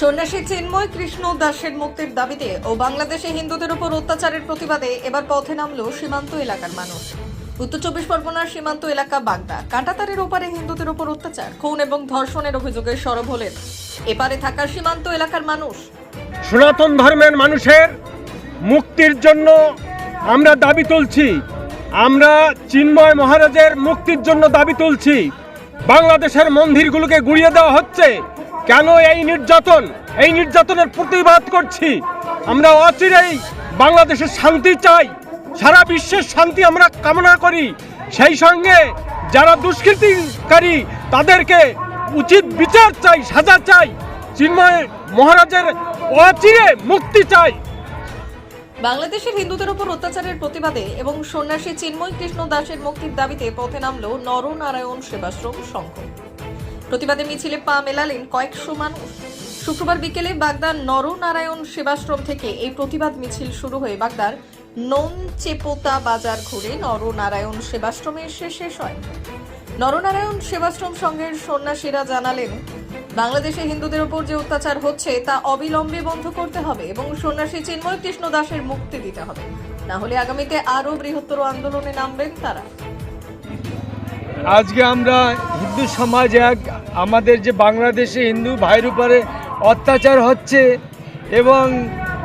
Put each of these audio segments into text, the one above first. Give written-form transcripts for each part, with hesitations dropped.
সন্ন্যাসী চিন্ময় কৃষ্ণ দাসের মুক্তির দাবিতে ও বাংলাদেশে হিন্দুদের উপর অত্যাচারের প্রতিবাদে এবার পথে নামলো সীমান্ত এলাকার মানুষ। উত্তর চব্বিশ পরগনার সীমান্ত এলাকা বাগদা কাঁটাতারের ওপারে হিন্দুদের উপর অত্যাচার, খুন এবং ধর্ষণের অভিযোগে সরব হলেন এপারে থাকা সীমান্ত এলাকার মানুষ। সনাতন ধর্মের মানুষের মুক্তির জন্য আমরা দাবি তুলছি। আমরা চিন্ময় মহারাজের মুক্তির জন্য দাবি তুলছি। বাংলাদেশের মন্দিরগুলোকে গুড়িয়ে দেওয়া হচ্ছে। কেন এই নির্যাতনের প্রতিবাদ করছি। আমরা অচিরেই বাংলাদেশের শান্তি চাই, সারা বিশ্বের শান্তি আমরা কামনা করি। সেই সঙ্গে যারা দুষ্কৃতিকারী তাদেরকে উচিত বিচার চাই, সাজা চাই। চিন্ময় মহারাজের অচিরে মুক্তি চাই। বাংলাদেশের হিন্দুদের উপর অত্যাচারের প্রতিবাদে এবং সন্ন্যাসী চিন্ময় কৃষ্ণ দাসের মুক্তির দাবিতে পথে নামলো নরনারায়ণ সেবাশ্রম সংঘ। প্রতিবাদে মিছিলে পা মেলালেন কয়েকশো মানুষ। শুক্রবার বিকেলে বাগদার নরনারায়ণ সেবাশ্রম থেকে এই প্রতিবাদ মিছিল শুরু হয়ে বাগদার ননচেপোতা বাজার ঘুরে নরনারায়ণ সেবাশ্রমে এসে শেষ হয়। নরনারায়ণ সেবাশ্রম সংঘের সন্ন্যাসীরা জানালেন, বাংলাদেশে হিন্দুদের উপর যে অত্যাচার হচ্ছে তা অবিলম্বে বন্ধ করতে হবে এবং সন্ন্যাসী চিন্ময় কৃষ্ণ দাসের মুক্তি দিতে হবে, না হলে আগামীতে আরো বৃহত্তর আন্দোলনে নামবেন তারা। আজকে আমরা হিন্দু সমাজ আমাদের যে বাংলাদেশে হিন্দু ভাইয়ের উপরে অত্যাচার হচ্ছে এবং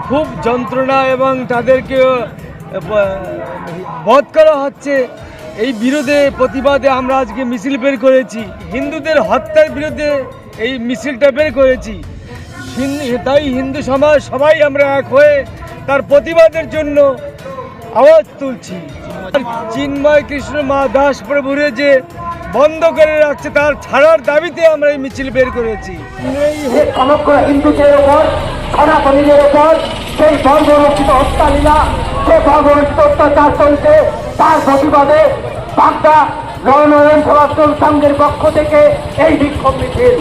খুব যন্ত্রণা এবং তাদেরকে বধ করা হচ্ছে, এই প্রতিবাদে আমরা আজকে মিছিল বের করেছি। হিন্দুদের হত্যার বিরুদ্ধে এই মিছিলটা বের করেছি। তাই হিন্দু সমাজ সবাই আমরা এক হয়ে তার প্রতিবাদের জন্য আওয়াজ তুলছি। চিন্ময় কৃষ্ণ দাস প্রভুরে যে বন্ধ করে রাখছে তার ছাড়ার দাবিতে আমরা এই মিছিল বের করেছি। সমগ্র হিন্দুদের উপর, সনাতনীদের উপর সেই বর্বরচিত হত্যালীলা, যে বর্বরচিত অত্যাচার চলছে তার প্রতিবাদে বাগদা নরনারায়ণ সেবাশ্রম সংঘের পক্ষ থেকে এই বিক্ষোভ মিছিল।